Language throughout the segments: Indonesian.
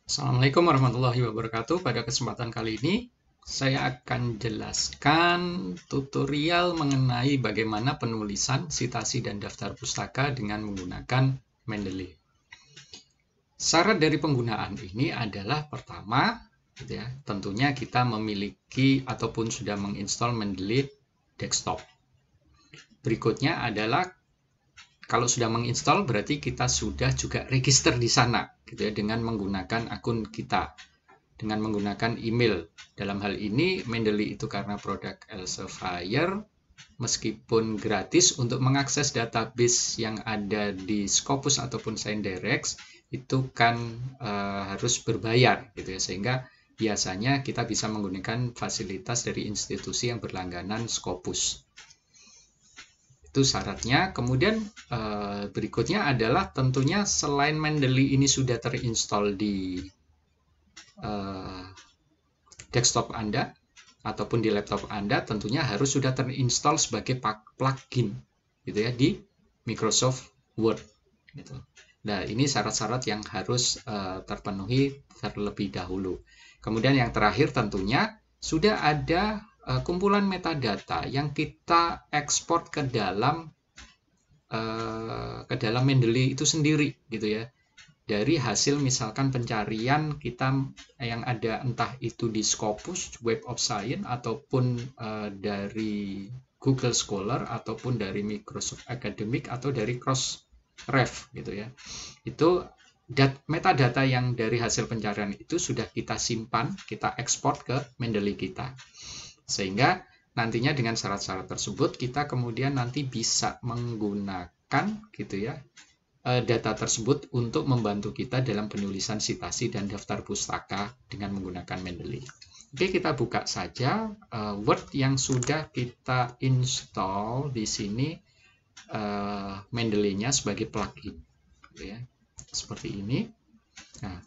Assalamualaikum warahmatullahi wabarakatuh. Pada kesempatan kali ini, saya akan jelaskan tutorial mengenai bagaimana penulisan citasi dan daftar pustaka dengan menggunakan Mendeley. Syarat dari penggunaan ini adalah pertama, tentunya kita memiliki ataupun sudah menginstal Mendeley desktop. Berikutnya adalah kalau sudah menginstal berarti kita sudah juga register di sana dengan menggunakan akun kita, dengan menggunakan email. Dalam hal ini Mendeley itu karena produk Elsevier, meskipun gratis untuk mengakses database yang ada di Scopus ataupun ScienDirect itu kan harus berbayar sehingga biasanya kita bisa menggunakan fasilitas dari institusi yang berlangganan Scopus. Itu syaratnya. Kemudian berikutnya adalah tentunya selain Mendeley ini sudah terinstall di desktop Anda ataupun di laptop Anda, tentunya harus sudah terinstall sebagai plugin di Microsoft Word Nah, ini syarat-syarat yang harus terpenuhi terlebih dahulu. Kemudian yang terakhir tentunya sudah ada kumpulan metadata yang kita ekspor ke dalam Mendeley itu sendiri dari hasil misalkan pencarian kita yang ada entah itu di Scopus, Web of Science ataupun dari Google Scholar ataupun dari Microsoft Academic atau dari Crossref Itu metadata yang dari hasil pencarian itu sudah kita simpan, kita ekspor ke Mendeley kita. Sehingga nantinya dengan syarat-syarat tersebut kita kemudian nanti bisa menggunakan data tersebut untuk membantu kita dalam penulisan citasi dan daftar pustaka dengan menggunakan Mendeley. Oke, kita buka saja Word yang sudah kita install di sini Mendeley-nya sebagai plugin seperti ini. Nah,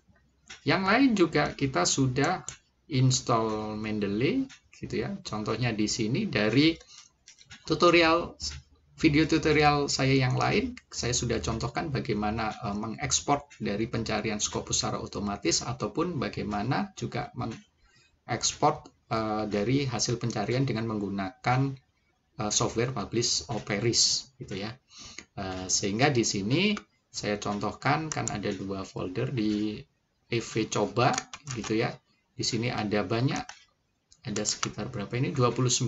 yang lain juga kita sudah install Mendeley Contohnya di sini dari video tutorial saya yang lain, saya sudah contohkan bagaimana mengekspor dari pencarian Scopus secara otomatis ataupun bagaimana juga mengekspor dari hasil pencarian dengan menggunakan software Publish Operis sehingga di sini saya contohkan kan ada dua folder di EV coba Di sini ada banyak, ada sekitar berapa ini 29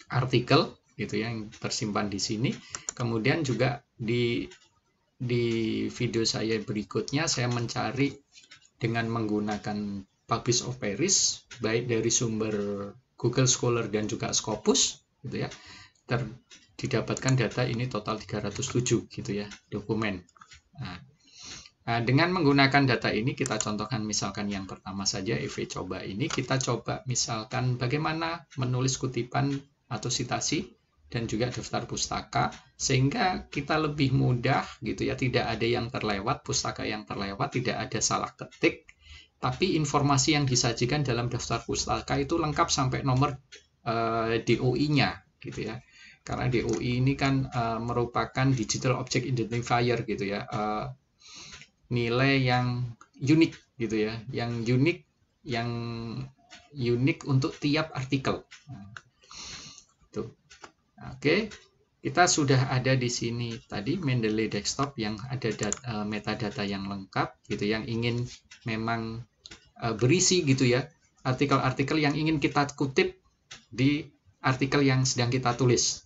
artikel yang tersimpan di sini. Kemudian juga di video saya berikutnya saya mencari dengan menggunakan Publish Operis baik dari sumber Google Scholar dan juga Scopus didapatkan data ini total 307 dokumen. Nah, dengan menggunakan data ini kita contohkan misalkan yang pertama saja EV coba ini, kita coba misalkan bagaimana menulis kutipan atau citasi dan juga daftar pustaka sehingga kita lebih mudah tidak ada yang terlewat, pustaka yang terlewat, tidak ada salah ketik, tapi informasi yang disajikan dalam daftar pustaka itu lengkap sampai nomor DOI-nya karena DOI ini kan merupakan Digital Object Identifier nilai yang unik yang unik untuk tiap artikel. Oke, kita sudah ada di sini tadi Mendeley desktop yang ada metadata yang lengkap yang ingin memang berisi artikel-artikel yang ingin kita kutip di artikel yang sedang kita tulis.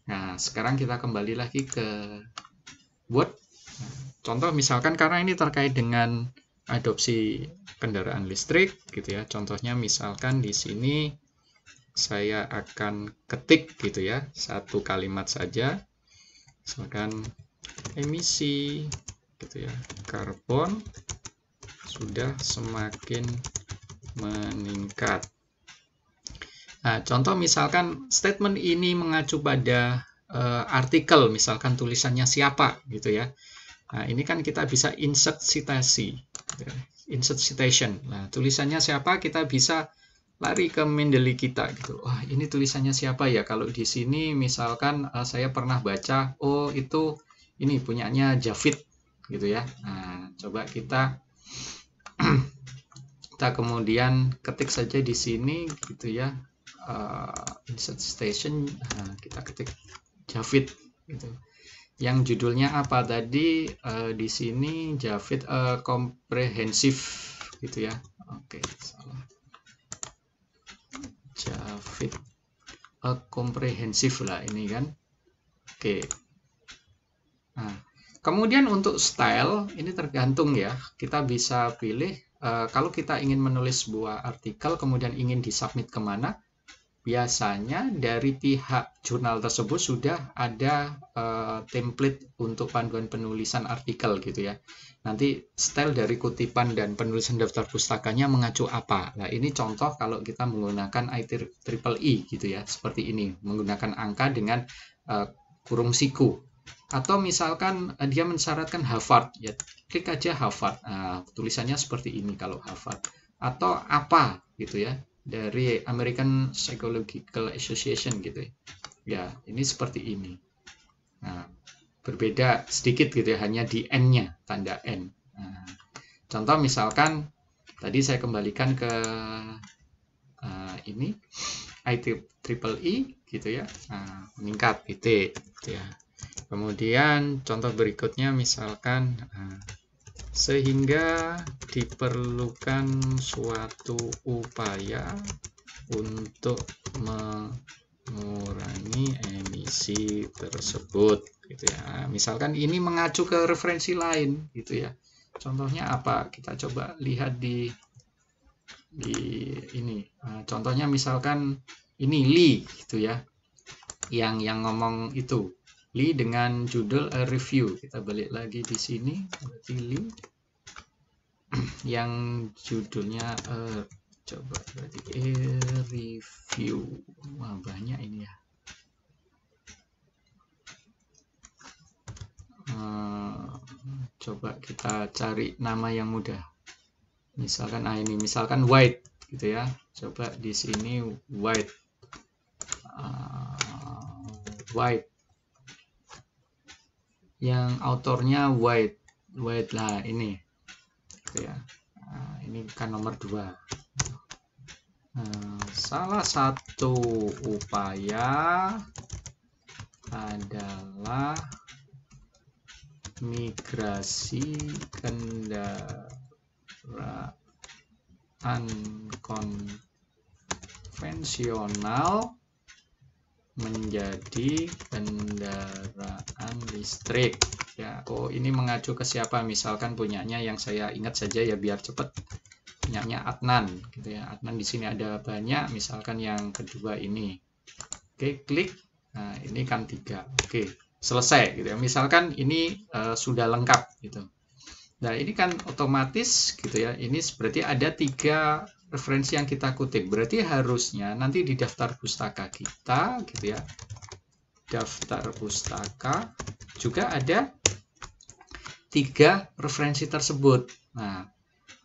Nah, sekarang kita kembali lagi ke Word. Contoh misalkan karena ini terkait dengan adopsi kendaraan listrik Contohnya misalkan di sini saya akan ketik satu kalimat saja. Misalkan emisi karbon sudah semakin meningkat. Nah, contoh misalkan statement ini mengacu pada artikel, misalkan tulisannya siapa Nah, ini kan kita bisa insert citasi, insert citation. Nah, tulisannya siapa, kita bisa lari ke Mendeley kita Wah, ini tulisannya siapa ya? Kalau di sini misalkan saya pernah baca, oh itu ini punyanya Javid Nah, coba kita Kita kemudian ketik saja di sini gitu ya, insert station. Kita ketik Javid gitu. Yang judulnya apa tadi? Di sini Javid comprehensive gitu ya. Oke, salah. Javid comprehensive lah ini kan. Oke. Nah, kemudian untuk style ini tergantung ya. Kita bisa pilih kalau kita ingin menulis sebuah artikel kemudian ingin disubmit kemana, biasanya dari pihak jurnal tersebut sudah ada template untuk panduan penulisan artikel gitu ya. Nanti style dari kutipan dan penulisan daftar pustakanya mengacu apa. Nah, ini contoh kalau kita menggunakan IEEE gitu ya, seperti ini, menggunakan angka dengan kurung siku. Atau misalkan dia mensyaratkan Harvard, ya klik aja Harvard. Nah, tulisannya seperti ini kalau Harvard. Atau apa gitu ya, dari American Psychological Association gitu ya. Ya, ini seperti ini. Nah, berbeda sedikit gitu ya, hanya di N-nya, tanda N. Nah, contoh misalkan tadi saya kembalikan ke ini IEEE gitu ya. Nah, meningkat titik gitu ya. Kemudian contoh berikutnya misalkan sehingga diperlukan suatu upaya untuk mengurangi emisi tersebut gitu ya. Misalkan ini mengacu ke referensi lain gitu ya. Contohnya apa? Kita coba lihat di ini. Contohnya misalkan ini Lee gitu ya. Yang ngomong itu Lee dengan judul A Review. Kita balik lagi di sini, berarti Lee yang judulnya coba berarti A Review. Wah, banyak ini ya. Coba kita cari nama yang mudah. Misalkan ini misalkan White gitu ya. Coba di sini White. White. Yang autornya White lah ini gitu ya. Nah, ini kan nomor 2. Salah satu upaya adalah migrasi kendaraan konvensional menjadi kendaraan listrik ya. Oh, ini mengacu ke siapa? Misalkan punyanya yang saya ingat saja ya biar cepat, punyanya Adnan gitu ya. Adnan di sini ada banyak, misalkan yang kedua ini. Oke, klik. Nah, ini kan 3. Oke, selesai gitu ya. Misalkan ini sudah lengkap gitu. Nah, ini kan otomatis gitu ya. Ini berarti ada 3 referensi yang kita kutip. Berarti harusnya nanti di daftar pustaka kita gitu ya. Daftar pustaka juga ada 3 referensi tersebut. Nah,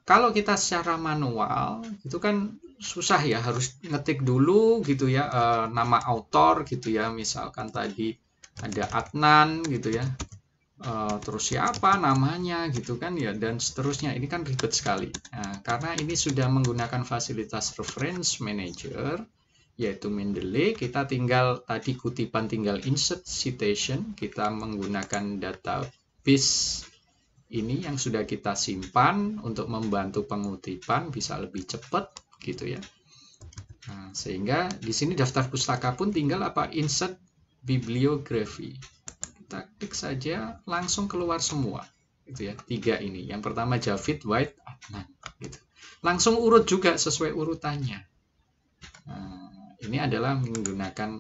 kalau kita secara manual itu kan susah ya, harus ngetik dulu gitu ya, nama autor gitu ya. Misalkan tadi ada Adnan gitu ya. Terus siapa namanya gitu kan ya, dan seterusnya. Ini kan ribet sekali. Nah, karena ini sudah menggunakan fasilitas reference manager yaitu Mendeley, kita tinggal tadi kutipan tinggal insert citation, kita menggunakan database ini yang sudah kita simpan untuk membantu pengutipan bisa lebih cepat gitu ya. Nah, sehingga di sini daftar pustaka pun tinggal apa, insert bibliography. Kita klik saja langsung keluar semua gitu ya, 3 ini. Yang pertama Javid, White, Adnan gitu. Langsung urut juga sesuai urutannya. Nah, ini adalah menggunakan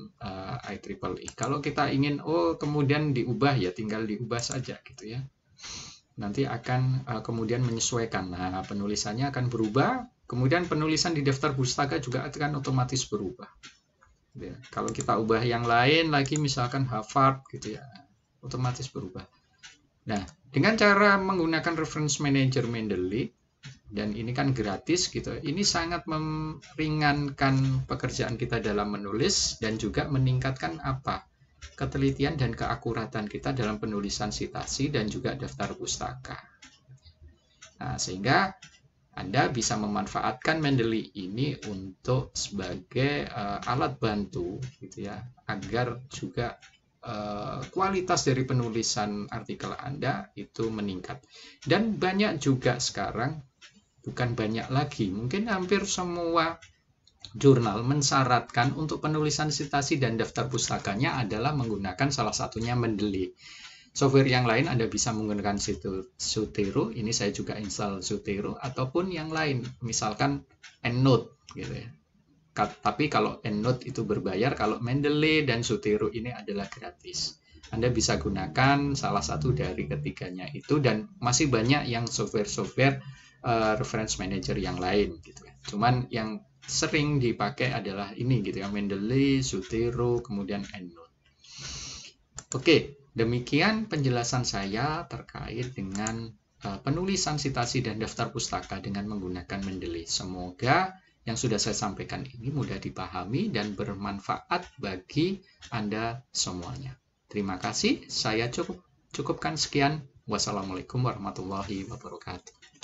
IEEE. Kalau kita ingin kemudian diubah ya tinggal diubah saja gitu ya. Nanti akan kemudian menyesuaikan. Nah, penulisannya akan berubah. Kemudian penulisan di daftar pustaka juga akan otomatis berubah. Ya, kalau kita ubah yang lain lagi misalkan Harvard gitu ya, otomatis berubah. Nah, dengan cara menggunakan reference manager Mendeley, dan ini kan gratis gitu, ini sangat meringankan pekerjaan kita dalam menulis dan juga meningkatkan apa? Ketelitian dan keakuratan kita dalam penulisan sitasi dan juga daftar pustaka. Nah, sehingga Anda bisa memanfaatkan Mendeley ini untuk sebagai alat bantu gitu ya, agar juga kualitas dari penulisan artikel Anda itu meningkat. Dan banyak juga sekarang, bukan banyak lagi, mungkin hampir semua jurnal mensyaratkan untuk penulisan sitasi dan daftar pustakanya adalah menggunakan salah satunya Mendeley. Software yang lain Anda bisa menggunakan Zotero, ini saya juga install Zotero, ataupun yang lain, misalkan EndNote gitu ya. Tapi kalau EndNote itu berbayar, kalau Mendeley dan Zotero ini adalah gratis. Anda bisa gunakan salah satu dari ketiganya itu, dan masih banyak yang software-software reference manager yang lain gitu ya. Cuman yang sering dipakai adalah ini gitu ya, Mendeley, Zotero, kemudian EndNote. Oke, demikian penjelasan saya terkait dengan penulisan sitasi dan daftar pustaka dengan menggunakan Mendeley. Semoga yang sudah saya sampaikan ini mudah dipahami dan bermanfaat bagi Anda semuanya. Terima kasih, saya cukupkan sekian. Wassalamualaikum warahmatullahi wabarakatuh.